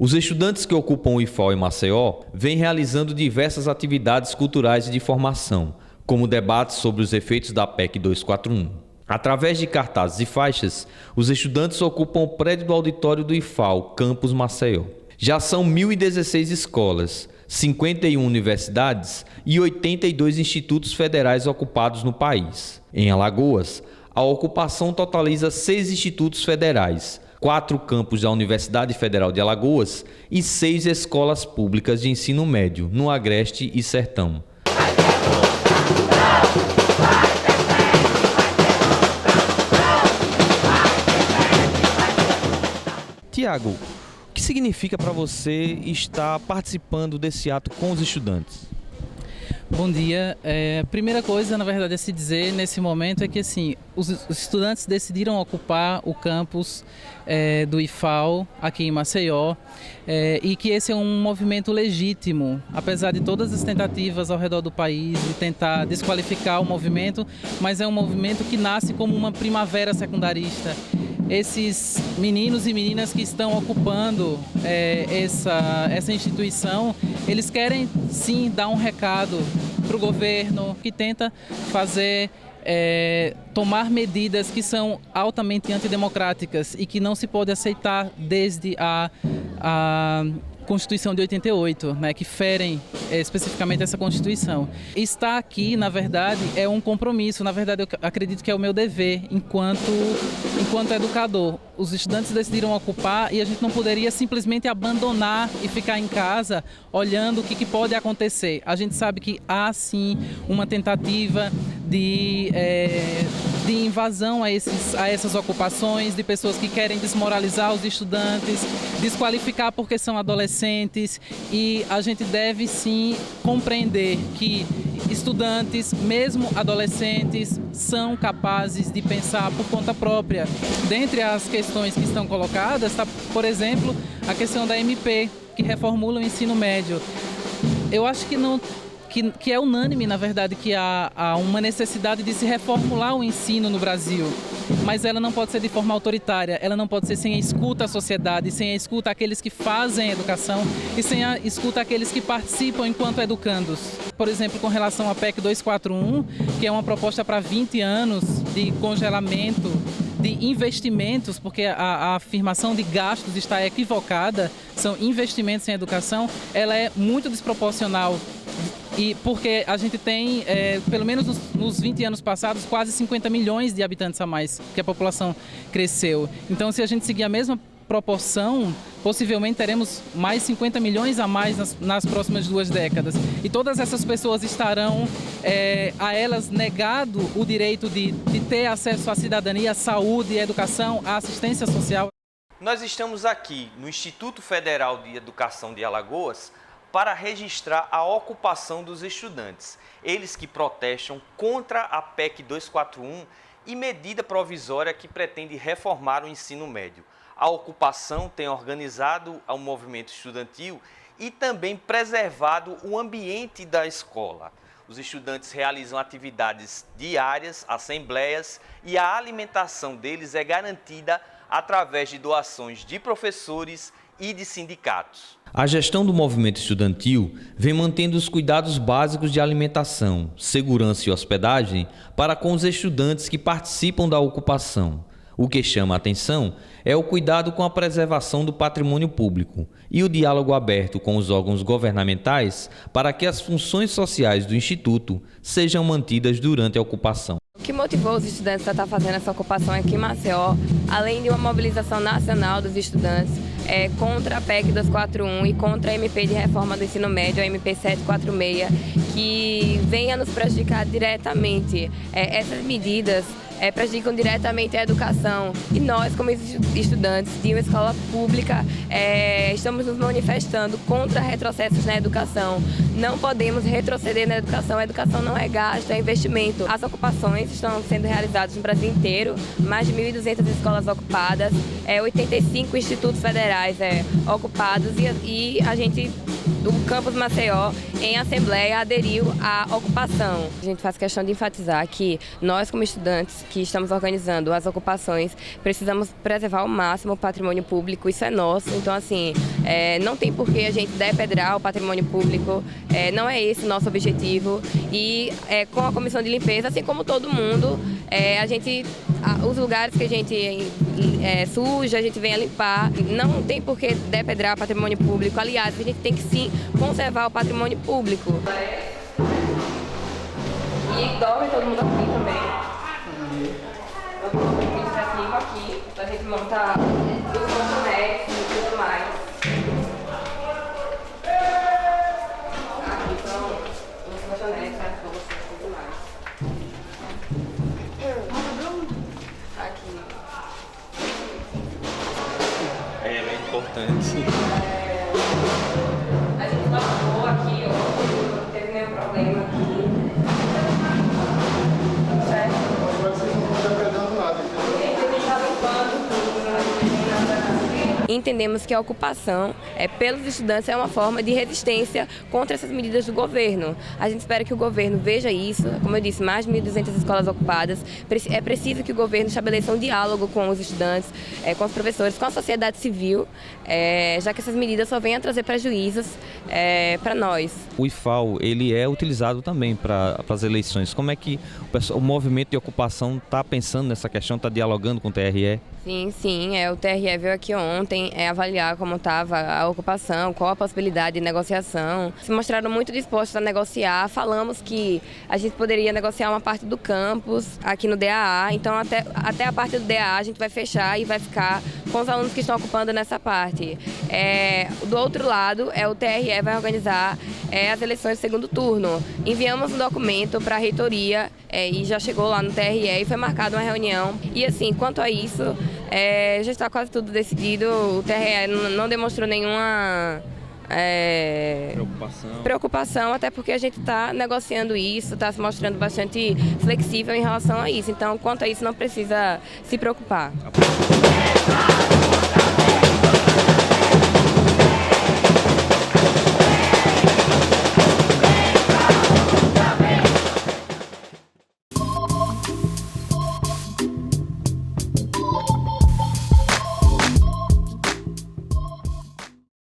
Os estudantes que ocupam o IFAL em Maceió vêm realizando diversas atividades culturais e de formação, como debates sobre os efeitos da PEC 241. Através de cartazes e faixas, os estudantes ocupam o prédio do auditório do IFAL, campus Maceió. Já são 1.016 escolas, 51 universidades e 82 institutos federais ocupados no país. Em Alagoas, a ocupação totaliza 6 institutos federais, 4 campos da Universidade Federal de Alagoas e 6 escolas públicas de ensino médio, no Agreste e Sertão. Tiago, o que significa para você estar participando desse ato com os estudantes? Bom dia. A primeira coisa, na verdade, a se dizer nesse momento é que assim, os estudantes decidiram ocupar o campus do IFAL aqui em Maceió e que esse é um movimento legítimo, apesar de todas as tentativas ao redor do país de tentar desqualificar o movimento, mas é um movimento que nasce como uma primavera secundarista. Esses meninos e meninas que estão ocupando essa instituição, eles querem sim dar um recado para o governo que tenta fazer, tomar medidas que são altamente antidemocráticas e que não se pode aceitar desde a Constituição de 88, né, que ferem especificamente essa Constituição. Estar aqui, na verdade, é um compromisso. Na verdade, eu acredito que é o meu dever enquanto educador. Os estudantes decidiram ocupar e a gente não poderia simplesmente abandonar e ficar em casa olhando o que pode acontecer. A gente sabe que há, sim, uma tentativa de invasão a essas ocupações, de pessoas que querem desmoralizar os estudantes, desqualificar porque são adolescentes, e a gente deve sim compreender que estudantes, mesmo adolescentes, são capazes de pensar por conta própria. Dentre as questões que estão colocadas está, por exemplo, a questão da MP, que reformula o ensino médio. Eu acho que é unânime, na verdade, que há uma necessidade de se reformular o ensino no Brasil, mas ela não pode ser de forma autoritária, ela não pode ser sem a escuta à sociedade, sem a escuta àqueles que fazem a educação e sem a escuta àqueles que participam enquanto educandos. Por exemplo, com relação à PEC 241, que é uma proposta para 20 anos de congelamento de investimentos, porque a afirmação de gastos está equivocada, são investimentos em educação, ela é muito desproporcional. E porque a gente tem, pelo menos nos 20 anos passados, quase 50 milhões de habitantes a mais, que a população cresceu. Então, se a gente seguir a mesma proporção, possivelmente teremos mais 50 milhões a mais nas próximas 2 décadas. E todas essas pessoas estarão, a elas negado o direito de ter acesso à cidadania, à saúde, à educação, à assistência social. Nós estamos aqui no Instituto Federal de Educação de Alagoas para registrar a ocupação dos estudantes, eles que protestam contra a PEC 241 e medida provisória que pretende reformar o ensino médio. A ocupação tem organizado o movimento estudantil e também preservado o ambiente da escola. Os estudantes realizam atividades diárias, assembleias, e a alimentação deles é garantida através de doações de professores e de sindicatos. A gestão do movimento estudantil vem mantendo os cuidados básicos de alimentação, segurança e hospedagem para com os estudantes que participam da ocupação. O que chama a atenção é o cuidado com a preservação do patrimônio público e o diálogo aberto com os órgãos governamentais para que as funções sociais do Instituto sejam mantidas durante a ocupação. O que motivou os estudantes a estar fazendo essa ocupação aqui em Maceió, além de uma mobilização nacional dos estudantes contra a PEC 241 e contra a MP de reforma do ensino médio, a MP 746, que venha nos prejudicar diretamente. Essas medidas prejudicam diretamente a educação, e nós, como estudantes de uma escola pública, estamos nos manifestando contra retrocessos na educação. Não podemos retroceder na educação. A educação não é gasto, é investimento. As ocupações estão sendo realizadas no Brasil inteiro, mais de 1.200 escolas ocupadas, 85 institutos federais ocupados, e a gente, do campus Maceió, em assembleia, aderiu à ocupação. A gente faz questão de enfatizar que nós, como estudantes, que estamos organizando as ocupações, precisamos preservar ao máximo o patrimônio público, isso é nosso. Então, assim, não tem por que a gente depedrar o patrimônio público, não é esse o nosso objetivo. E com a comissão de limpeza, assim como todo mundo, os lugares que a gente suja, a gente vem a limpar, não tem por que depedrar o patrimônio público. Aliás, a gente tem que sim conservar o patrimônio público. E dorme todo mundo aqui também. Administrativo aqui, a gente monta os colchonetes e tudo mais. Aqui são os colchonetes, as bolsas e tudo mais. Aqui. É bem importante. A gente lavou aqui, ó, não teve nenhum problema aqui. Entendemos que a ocupação pelos estudantes é uma forma de resistência contra essas medidas do governo. A gente espera que o governo veja isso. Como eu disse, mais de 1.200 escolas ocupadas. É preciso que o governo estabeleça um diálogo com os estudantes, com os professores, com a sociedade civil, já que essas medidas só vêm a trazer prejuízos para nós. O IFAL ele é utilizado também para as eleições. Como é que o movimento de ocupação está pensando nessa questão, está dialogando com o TRE? Sim, o TRE veio aqui ontem avaliar como estava a ocupação, qual a possibilidade de negociação. Se mostraram muito dispostos a negociar, falamos que a gente poderia negociar uma parte do campus aqui no DAA, então até a parte do DAA a gente vai fechar e vai ficar com os alunos que estão ocupando nessa parte. Do outro lado, o TRE vai organizar as eleições do segundo turno. Enviamos um documento para a reitoria e já chegou lá no TRE e foi marcada uma reunião. E assim, quanto a isso, já está quase tudo decidido. O TRE não demonstrou nenhuma preocupação, até porque a gente está negociando isso, está se mostrando bastante flexível em relação a isso. Então, quanto a isso, não precisa se preocupar.